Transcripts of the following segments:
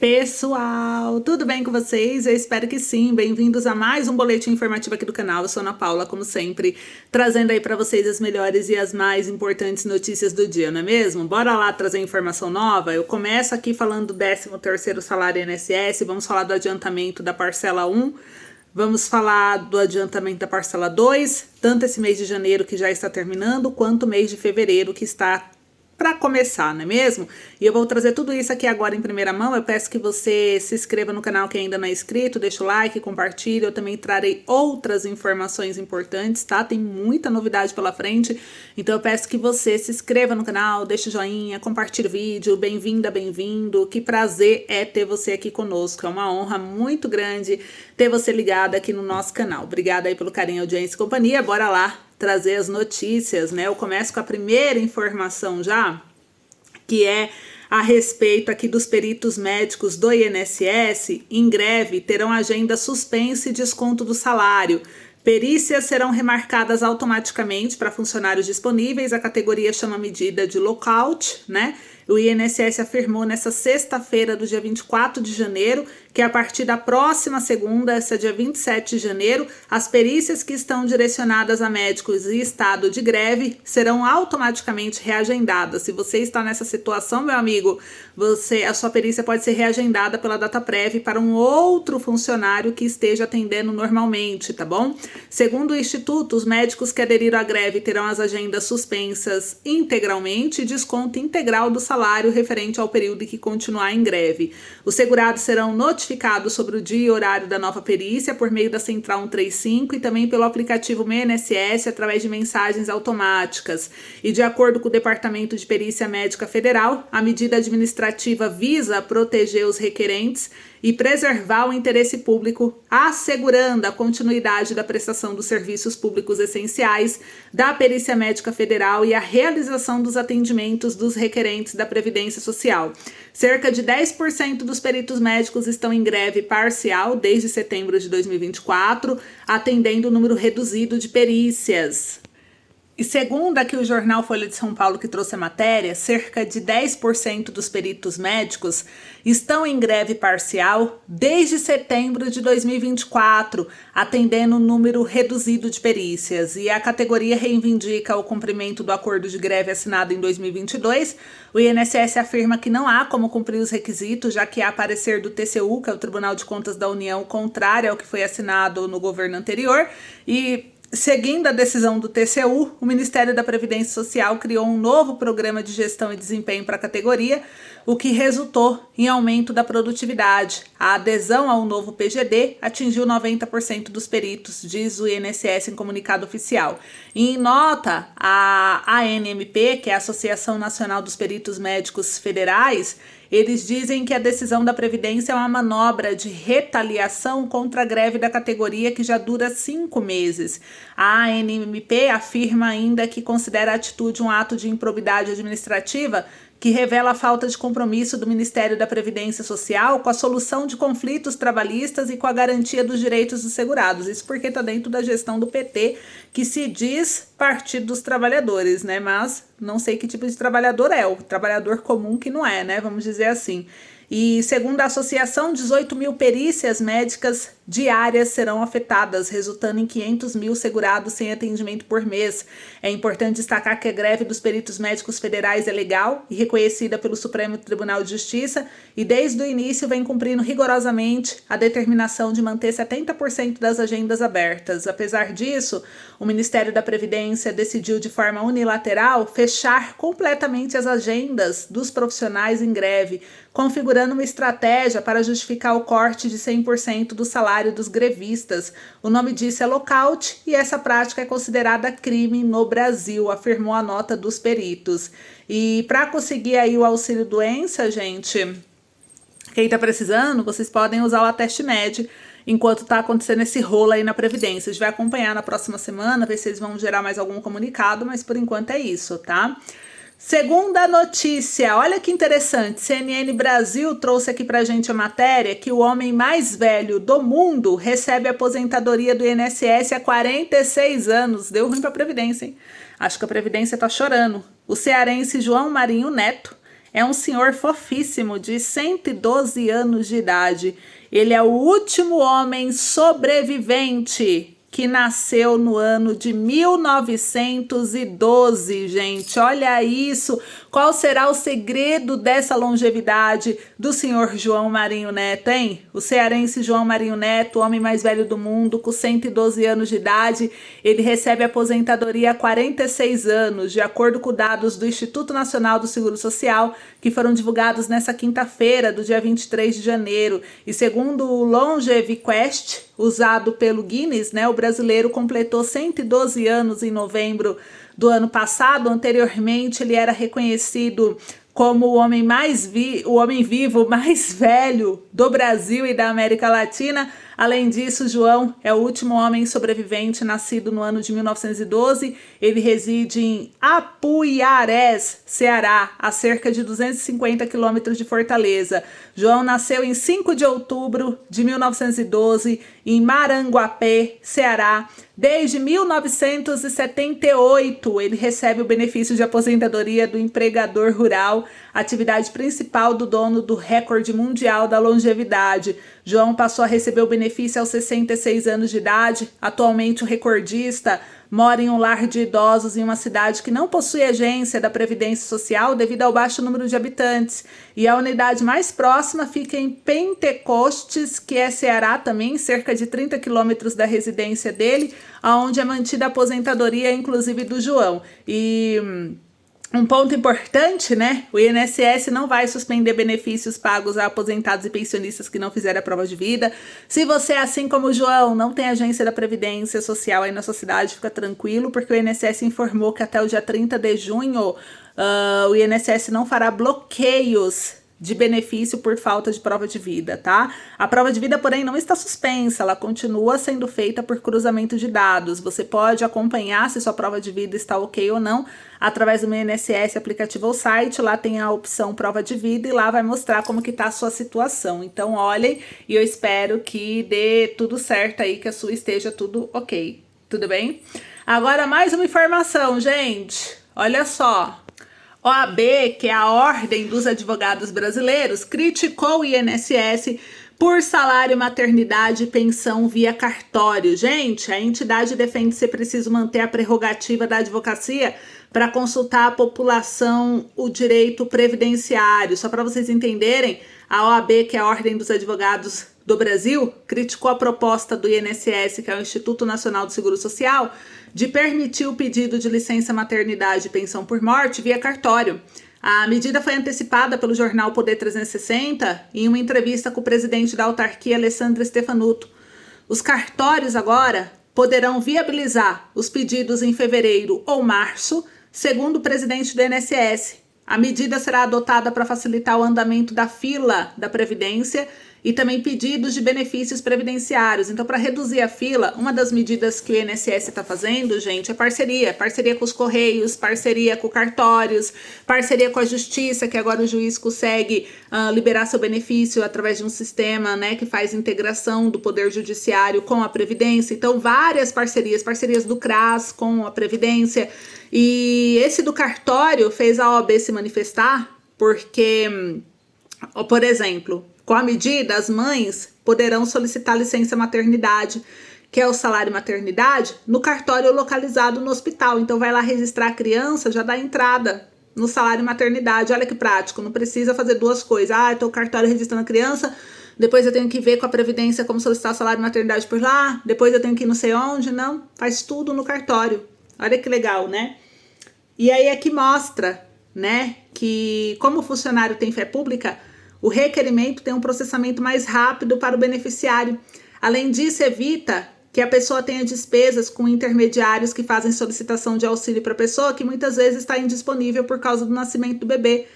Pessoal, tudo bem com vocês? Eu espero que sim. Bem-vindos a mais um boletim informativo aqui do canal. Eu sou Ana Paula, como sempre, trazendo aí para vocês as melhores e as mais importantes notícias do dia, não é mesmo? Bora lá trazer informação nova? Eu começo aqui falando do 13º salário INSS, vamos falar do adiantamento da parcela 1, vamos falar do adiantamento da parcela 2, tanto esse mês de janeiro que já está terminando, quanto o mês de fevereiro que está para começar, não é mesmo? E eu vou trazer tudo isso aqui agora em primeira mão. Eu peço que você se inscreva no canal que ainda não é inscrito, deixa o like, compartilha. Eu também trarei outras informações importantes, tá? Tem muita novidade pela frente, então eu peço que você se inscreva no canal, deixa o joinha, compartilhe o vídeo. Bem-vinda, bem-vindo. Que prazer é ter você aqui conosco. É uma honra muito grande ter você ligado aqui no nosso canal. Obrigada aí pelo carinho, audiência e companhia. Bora lá trazer as notícias, né? Eu começo com a primeira informação já, que é a respeito aqui dos peritos médicos do INSS. Em greve terão agenda suspensa e desconto do salário. Perícias serão remarcadas automaticamente para funcionários disponíveis. A categoria chama a medida de lockout, né? O INSS afirmou nessa sexta-feira do dia 24 de janeiro que a partir da próxima segunda, essa dia 27 de janeiro, as perícias que estão direcionadas a médicos em estado de greve serão automaticamente reagendadas. Se você está nessa situação, meu amigo, a sua perícia pode ser reagendada pela DataPrev para um outro funcionário que esteja atendendo normalmente, tá bom? Segundo o Instituto, os médicos que aderiram à greve terão as agendas suspensas integralmente e desconto integral do salário referente ao período que continuar em greve. Os segurados serão notificados sobre o dia e horário da nova perícia por meio da Central 135 e também pelo aplicativo Meu INSS através de mensagens automáticas. E de acordo com o Departamento de Perícia Médica Federal, a medida administrativa visa proteger os requerentes e preservar o interesse público, assegurando a continuidade da prestação dos serviços públicos essenciais, da Perícia Médica Federal e a realização dos atendimentos dos requerentes da Previdência Social. Cerca de 10% dos peritos médicos estão em greve parcial desde setembro de 2024, atendendo o número reduzido de perícias. E segundo aqui o jornal Folha de São Paulo, que trouxe a matéria, cerca de 10% dos peritos médicos estão em greve parcial desde setembro de 2024, atendendo um número reduzido de perícias. E a categoria reivindica o cumprimento do acordo de greve assinado em 2022. O INSS afirma que não há como cumprir os requisitos, já que há parecer do TCU, que é o Tribunal de Contas da União, contrário ao que foi assinado no governo anterior. E seguindo a decisão do TCU, o Ministério da Previdência Social criou um novo programa de gestão e desempenho para a categoria, o que resultou em aumento da produtividade. A adesão ao novo PGD atingiu 90% dos peritos, diz o INSS em comunicado oficial. E em nota, a ANMP, que é a Associação Nacional dos Peritos Médicos Federais, eles dizem que a decisão da Previdência é uma manobra de retaliação contra a greve da categoria que já dura 5 meses. A ANMP afirma ainda que considera a atitude um ato de improbidade administrativa que revela a falta de compromisso do Ministério da Previdência Social com a solução de conflitos trabalhistas e com a garantia dos direitos dos segurados. Isso porque está dentro da gestão do PT, que se diz Partido dos Trabalhadores, né? Mas não sei que tipo de trabalhador é, o trabalhador comum que não é, né? Vamos dizer assim. E segundo a associação, 18 mil perícias médicas diárias serão afetadas, resultando em 500 mil segurados sem atendimento por mês. É importante destacar que a greve dos peritos médicos federais é legal e reconhecida pelo Supremo Tribunal de Justiça e desde o início vem cumprindo rigorosamente a determinação de manter 70% das agendas abertas. Apesar disso, o Ministério da Previdência decidiu de forma unilateral fechar completamente as agendas dos profissionais em greve, configurando uma estratégia para justificar o corte de 100% do salário dos grevistas. O nome disso é lockout e essa prática é considerada crime no Brasil, afirmou a nota dos peritos. E para conseguir aí o auxílio doença, gente, quem está precisando, vocês podem usar o AtesteMed enquanto está acontecendo esse rolo aí na Previdência. A gente vai acompanhar na próxima semana, ver se eles vão gerar mais algum comunicado, mas por enquanto é isso, tá? Segunda notícia, olha que interessante, CNN Brasil trouxe aqui pra gente a matéria que o homem mais velho do mundo recebe aposentadoria do INSS há 46 anos. Deu ruim pra Previdência, hein? Acho que a Previdência tá chorando. O cearense João Marinho Neto É um senhor fofíssimo de 112 anos de idade. Ele é o último homem sobrevivente que nasceu no ano de 1912, gente. Olha isso! Qual será o segredo dessa longevidade do senhor João Marinho Neto, hein? O cearense João Marinho Neto, o homem mais velho do mundo, com 112 anos de idade, ele recebe aposentadoria há 46 anos, de acordo com dados do Instituto Nacional do Seguro Social, que foram divulgados nessa quinta-feira, do dia 23 de janeiro. E segundo o LongeviQuest, usado pelo Guinness, né, o brasileiro completou 112 anos em novembro do ano passado. Anteriormente, ele era reconhecido como o homem vivo mais velho do Brasil e da América Latina. Além disso, João é o último homem sobrevivente nascido no ano de 1912. Ele reside em Apuiarés, Ceará, a cerca de 250 quilômetros de Fortaleza. João nasceu em 5 de outubro de 1912 em Maranguape, Ceará. Desde 1978, ele recebe o benefício de aposentadoria do empregador rural, atividade principal do dono do recorde mundial da longevidade. João passou a receber o benefício aos 66 anos de idade. Atualmente, o recordista mora em um lar de idosos em uma cidade que não possui agência da Previdência Social devido ao baixo número de habitantes. E a unidade mais próxima fica em Pentecostes, que é Ceará também, cerca de 30 quilômetros da residência dele, onde é mantida a aposentadoria, inclusive do João. E um ponto importante, né? O INSS não vai suspender benefícios pagos a aposentados e pensionistas que não fizeram a prova de vida. Se você, assim como o João, não tem agência da Previdência Social aí na sua cidade, fica tranquilo, porque o INSS informou que até o dia 30 de junho o INSS não fará bloqueios de benefício por falta de prova de vida, tá? A prova de vida, porém, não está suspensa, ela continua sendo feita por cruzamento de dados. Você pode acompanhar se sua prova de vida está ok ou não através do meu INSS aplicativo ou site. Lá tem a opção prova de vida e lá vai mostrar como que tá a sua situação. Então, olhem, e eu espero que dê tudo certo aí, que a sua esteja tudo ok. Tudo bem? Agora, mais uma informação, gente. Olha só. OAB, que é a Ordem dos Advogados Brasileiros, criticou o INSS por salário, maternidade e pensão via cartório. Gente, a entidade defende ser preciso manter a prerrogativa da advocacia para consultar a população o direito previdenciário. Só para vocês entenderem, a OAB, que é a Ordem dos Advogados do Brasil, criticou a proposta do INSS, que é o Instituto Nacional do Seguro Social, de permitir o pedido de licença maternidade e pensão por morte via cartório. A medida foi antecipada pelo jornal Poder 360 em uma entrevista com o presidente da autarquia, Alessandro Stefanuto. Os cartórios agora poderão viabilizar os pedidos em fevereiro ou março, segundo o presidente do INSS. A medida será adotada para facilitar o andamento da fila da Previdência e também pedidos de benefícios previdenciários. Então, para reduzir a fila, uma das medidas que o INSS está fazendo, gente, é parceria com os Correios, parceria com cartórios, parceria com a Justiça, que agora o juiz consegue liberar seu benefício através de um sistema, né, que faz integração do Poder Judiciário com a Previdência. Então, várias parcerias do CRAS com a Previdência. E esse do cartório fez a OAB se manifestar porque, por exemplo, com a medida, as mães poderão solicitar licença maternidade, que é o salário maternidade, no cartório localizado no hospital. Então, vai lá registrar a criança, já dá entrada no salário maternidade. Olha que prático, não precisa fazer duas coisas. Eu tô no cartório registrando a criança, depois eu tenho que ver com a Previdência como solicitar o salário maternidade por lá, depois eu tenho que ir não sei onde. Não, faz tudo no cartório. Olha que legal, né? E aí aqui mostra, né, que como o funcionário tem fé pública, o requerimento tem um processamento mais rápido para o beneficiário. Além disso, evita que a pessoa tenha despesas com intermediários que fazem solicitação de auxílio para a pessoa, que muitas vezes está indisponível por causa do nascimento do bebê.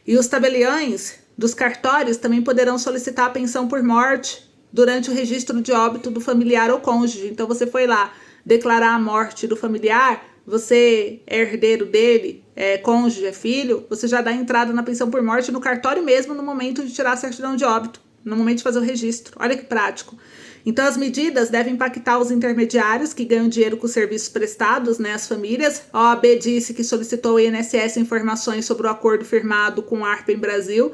E os tabeliães dos cartórios também poderão solicitar a pensão por morte durante o registro de óbito do familiar ou cônjuge. Então, você foi lá declarar a morte do familiar, você é herdeiro dele, é cônjuge, é filho, você já dá entrada na pensão por morte no cartório mesmo no momento de tirar a certidão de óbito, no momento de fazer o registro. Olha que prático. Então, as medidas devem impactar os intermediários que ganham dinheiro com os serviços prestados, né, as famílias. A OAB disse que solicitou ao INSS informações sobre o acordo firmado com a ARPEN Brasil,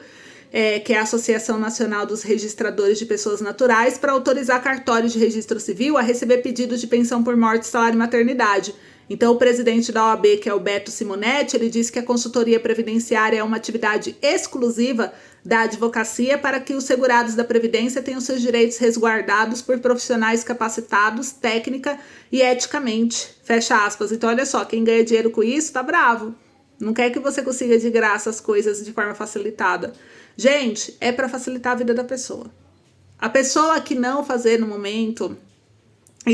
que é a Associação Nacional dos Registradores de Pessoas Naturais, para autorizar cartórios de registro civil a receber pedidos de pensão por morte, salário e maternidade. Então, o presidente da OAB, que é o Beto Simonetti, ele disse que a consultoria previdenciária é uma atividade exclusiva da advocacia para que os segurados da Previdência tenham seus direitos resguardados por profissionais capacitados, técnica e eticamente. Fecha aspas. Então, olha só, quem ganha dinheiro com isso tá bravo. Não quer que você consiga de graça as coisas de forma facilitada. Gente, é para facilitar a vida da pessoa. A pessoa que não fazer no momento,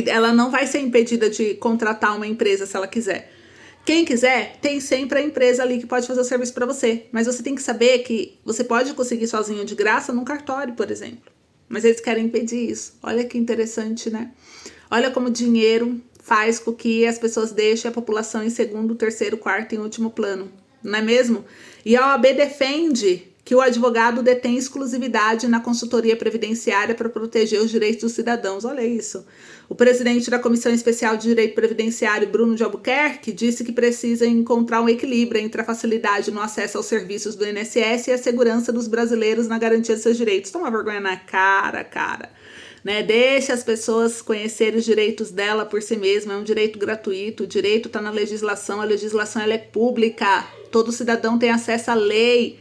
ela não vai ser impedida de contratar uma empresa se ela quiser. Quem quiser, tem sempre a empresa ali que pode fazer o serviço para você. Mas você tem que saber que você pode conseguir sozinho de graça num cartório, por exemplo. Mas eles querem impedir isso. Olha que interessante, né? Olha como o dinheiro faz com que as pessoas deixem a população em segundo, terceiro, quarto e último plano. Não é mesmo? E a OAB defende que o advogado detém exclusividade na consultoria previdenciária para proteger os direitos dos cidadãos. Olha isso. O presidente da Comissão Especial de Direito Previdenciário, Bruno de Albuquerque, disse que precisa encontrar um equilíbrio entre a facilidade no acesso aos serviços do INSS e a segurança dos brasileiros na garantia de seus direitos. Toma vergonha na cara. Né? Deixa as pessoas conhecerem os direitos dela por si mesma. É um direito gratuito, o direito está na legislação, a legislação ela é pública, todo cidadão tem acesso à lei.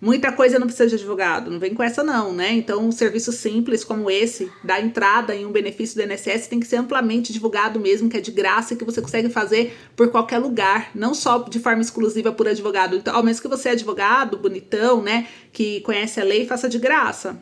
Muita coisa não precisa de advogado, não vem com essa não, né? Então, um serviço simples como esse, da entrada em um benefício do INSS, tem que ser amplamente divulgado mesmo, que é de graça e que você consegue fazer por qualquer lugar, não só de forma exclusiva por advogado. Então, ao menos que você é advogado, bonitão, né, que conhece a lei, faça de graça.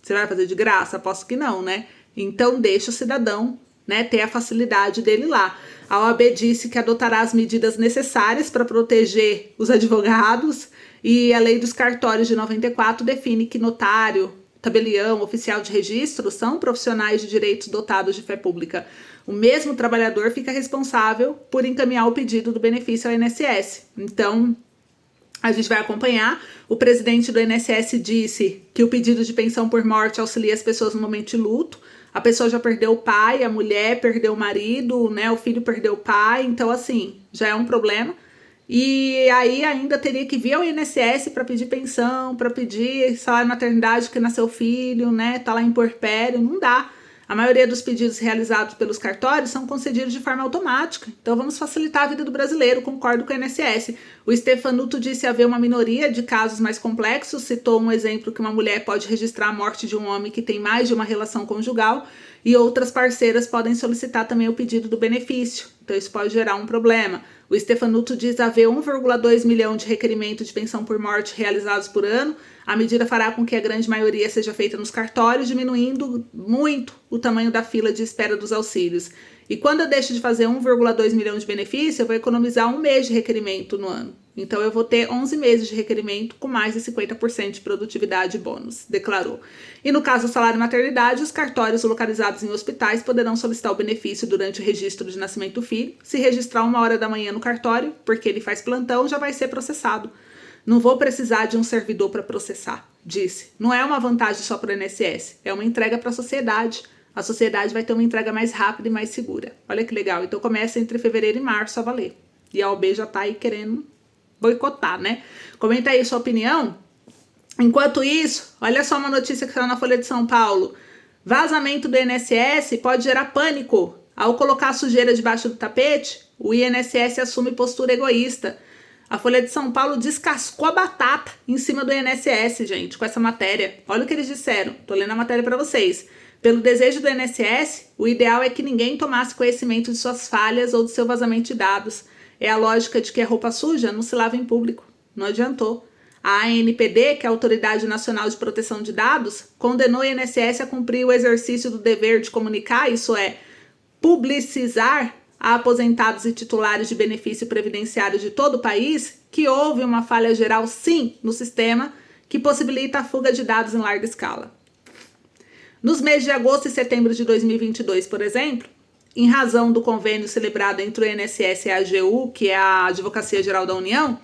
Você vai fazer de graça? Aposto que não, né? Então, deixa o cidadão, né, ter a facilidade dele lá. A OAB disse que adotará as medidas necessárias para proteger os advogados. E a lei dos cartórios de 94 define que notário, tabelião, oficial de registro são profissionais de direitos dotados de fé pública. O mesmo trabalhador fica responsável por encaminhar o pedido do benefício ao INSS. Então, a gente vai acompanhar. O presidente do INSS disse que o pedido de pensão por morte auxilia as pessoas no momento de luto. A pessoa já perdeu o pai, a mulher perdeu o marido, né? O filho perdeu o pai. Então, assim, já é um problema. E aí ainda teria que vir ao INSS para pedir pensão, para pedir salário maternidade que nasceu filho, né? Tá lá em puerpério, não dá. A maioria dos pedidos realizados pelos cartórios são concedidos de forma automática. Então vamos facilitar a vida do brasileiro, concordo com o INSS. O Stefanuto disse haver uma minoria de casos mais complexos, citou um exemplo que uma mulher pode registrar a morte de um homem que tem mais de uma relação conjugal e outras parceiras podem solicitar também o pedido do benefício. Então isso pode gerar um problema. O Stefanuto diz haver 1,2 milhão de requerimentos de pensão por morte realizados por ano. A medida fará com que a grande maioria seja feita nos cartórios, diminuindo muito o tamanho da fila de espera dos auxílios. E quando eu deixo de fazer 1,2 milhão de benefício, eu vou economizar um mês de requerimento no ano. Então eu vou ter 11 meses de requerimento com mais de 50% de produtividade bônus, declarou. E no caso do salário maternidade, os cartórios localizados em hospitais poderão solicitar o benefício durante o registro de nascimento do filho. Se registrar 1h da manhã no cartório, porque ele faz plantão, já vai ser processado. Não vou precisar de um servidor para processar, disse. Não é uma vantagem só para o INSS, é uma entrega para a sociedade. A sociedade vai ter uma entrega mais rápida e mais segura. Olha que legal. Então começa entre fevereiro e março a valer. E a OAB já tá aí querendo boicotar, né? Comenta aí sua opinião. Enquanto isso, olha só uma notícia que saiu na Folha de São Paulo. Vazamento do INSS pode gerar pânico. Ao colocar a sujeira debaixo do tapete, o INSS assume postura egoísta. A Folha de São Paulo descascou a batata em cima do INSS, gente, com essa matéria. Olha o que eles disseram. Tô lendo a matéria para vocês. Pelo desejo do INSS, o ideal é que ninguém tomasse conhecimento de suas falhas ou do seu vazamento de dados. É a lógica de que a roupa suja não se lava em público. Não adiantou. A ANPD, que é a Autoridade Nacional de Proteção de Dados, condenou o INSS a cumprir o exercício do dever de comunicar, isso é, publicizar a aposentados e titulares de benefício previdenciário de todo o país que houve uma falha geral, sim, no sistema que possibilita a fuga de dados em larga escala. Nos meses de agosto e setembro de 2022, por exemplo, em razão do convênio celebrado entre o INSS e a AGU, que é a Advocacia Geral da União,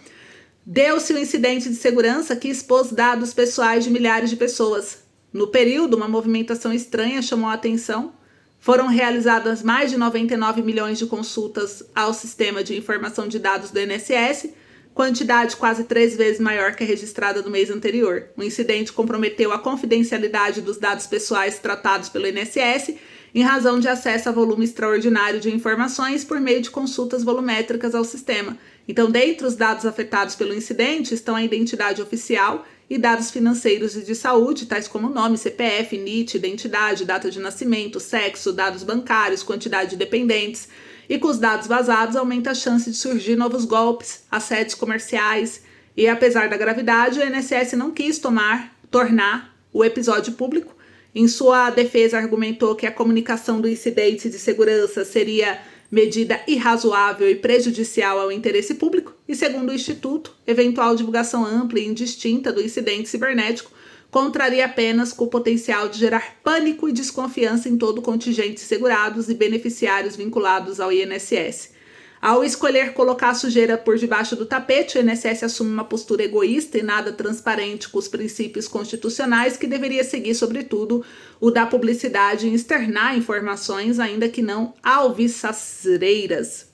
deu-se um incidente de segurança que expôs dados pessoais de milhares de pessoas. No período, uma movimentação estranha chamou a atenção. Foram realizadas mais de 99 milhões de consultas ao sistema de informação de dados do INSS, quantidade quase 3 vezes maior que a registrada no mês anterior. O incidente comprometeu a confidencialidade dos dados pessoais tratados pelo INSS em razão de acesso a volume extraordinário de informações por meio de consultas volumétricas ao sistema. Então, dentre os dados afetados pelo incidente estão a identidade oficial e dados financeiros e de saúde, tais como nome, CPF, NIT, identidade, data de nascimento, sexo, dados bancários, quantidade de dependentes. E com os dados vazados, aumenta a chance de surgir novos golpes, assédios comerciais. E apesar da gravidade, o INSS não quis tornar o episódio público. Em sua defesa, argumentou que a comunicação do incidente de segurança seria medida irrazoável e prejudicial ao interesse público, e segundo o Instituto, eventual divulgação ampla e indistinta do incidente cibernético contraria apenas com o potencial de gerar pânico e desconfiança em todo o contingente de segurados e beneficiários vinculados ao INSS. Ao escolher colocar a sujeira por debaixo do tapete, o INSS assume uma postura egoísta e nada transparente com os princípios constitucionais que deveria seguir, sobretudo, o da publicidade e externar informações, ainda que não alviçareiras.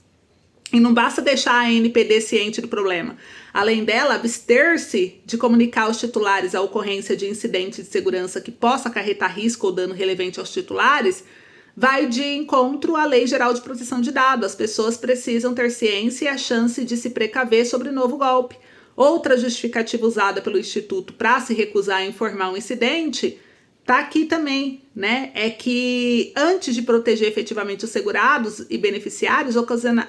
E não basta deixar a ANPD ciente do problema. Além dela, abster-se de comunicar aos titulares a ocorrência de incidente de segurança que possa acarretar risco ou dano relevante aos titulares, vai de encontro à Lei Geral de Proteção de Dados. As pessoas precisam ter ciência e a chance de se precaver sobre o novo golpe. Outra justificativa usada pelo Instituto para se recusar a informar um incidente está aqui também, né? É que antes de proteger efetivamente os segurados e beneficiários,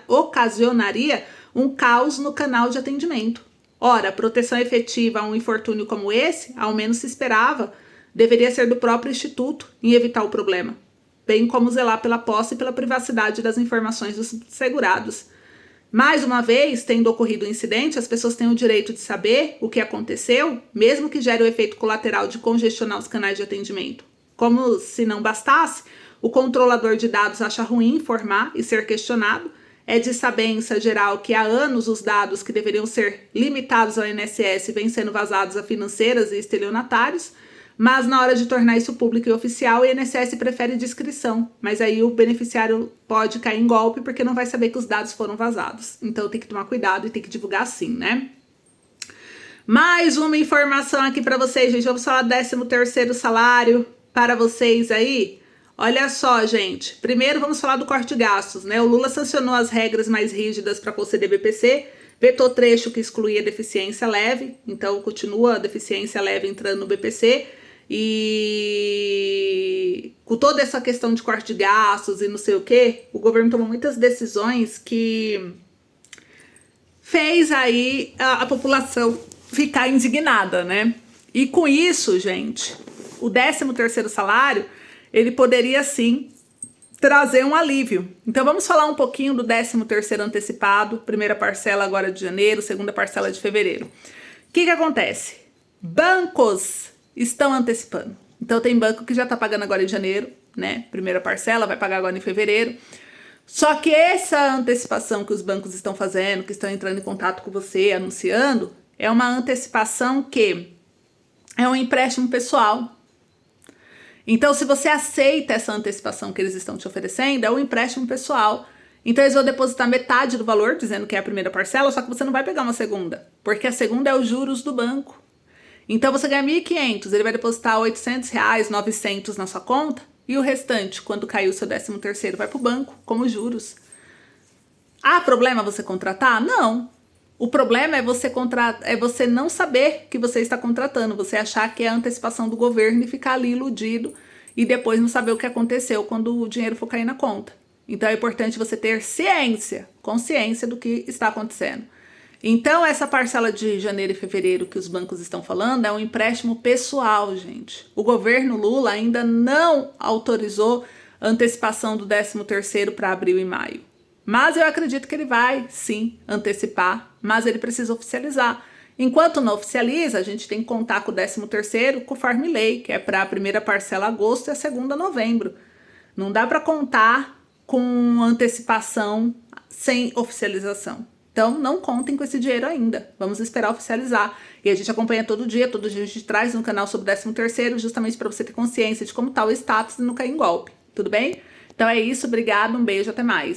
ocasionaria um caos no canal de atendimento. Ora, a proteção efetiva a um infortúnio como esse, ao menos se esperava, deveria ser do próprio Instituto em evitar o problema, bem como zelar pela posse e pela privacidade das informações dos segurados. Mais uma vez, tendo ocorrido o incidente, as pessoas têm o direito de saber o que aconteceu, mesmo que gere o efeito colateral de congestionar os canais de atendimento. Como se não bastasse, o controlador de dados acha ruim informar e ser questionado. É de sabença geral que há anos os dados que deveriam ser limitados ao INSS vêm sendo vazados a financeiras e estelionatários, mas na hora de tornar isso público e oficial, o INSS prefere discrição. Mas aí o beneficiário pode cair em golpe porque não vai saber que os dados foram vazados. Então tem que tomar cuidado e tem que divulgar sim, né? Mais uma informação aqui para vocês, gente. Vamos falar do 13º salário para vocês aí. Olha só, gente. Primeiro vamos falar do corte de gastos, né? O Lula sancionou as regras mais rígidas para conceder BPC, vetou trecho que excluía deficiência leve, então continua a deficiência leve entrando no BPC. E com toda essa questão de corte de gastos e não sei o que, o governo tomou muitas decisões que fez aí a população ficar indignada, né? E com isso, gente, o 13º salário, ele poderia sim trazer um alívio. Então vamos falar um pouquinho do 13º antecipado, primeira parcela agora de janeiro, segunda parcela de fevereiro. O que acontece? Bancos estão antecipando. Então tem banco que já tá pagando agora em janeiro, né? Primeira parcela, vai pagar agora em fevereiro. Só que essa antecipação que os bancos estão fazendo, que estão entrando em contato com você, anunciando, é uma antecipação que é um empréstimo pessoal. Então, se você aceita essa antecipação que eles estão te oferecendo, é um empréstimo pessoal. Então, eles vão depositar metade do valor, dizendo que é a primeira parcela, só que você não vai pegar uma segunda, porque a segunda é os juros do banco. Então, você ganha R$1.500, ele vai depositar R$800, 900 na sua conta, e o restante, quando cair o seu 13º, vai para o banco, como juros. Há problema você contratar? Não. O problema é você não saber que você está contratando, você achar que é a antecipação do governo e ficar ali iludido e depois não saber o que aconteceu quando o dinheiro for cair na conta. Então é importante você ter consciência do que está acontecendo. Então essa parcela de janeiro e fevereiro que os bancos estão falando é um empréstimo pessoal, gente. O governo Lula ainda não autorizou a antecipação do 13º para abril e maio. Mas eu acredito que ele vai, sim, antecipar, mas ele precisa oficializar. Enquanto não oficializa, a gente tem que contar com o 13º conforme lei, que é para a primeira parcela agosto e a segunda novembro. Não dá para contar com antecipação sem oficialização. Então, não contem com esse dinheiro ainda. Vamos esperar oficializar. E a gente acompanha todo dia a gente traz no canal sobre o 13º, justamente para você ter consciência de como tá o status e não cair em golpe. Tudo bem? Então é isso, obrigado, um beijo, até mais.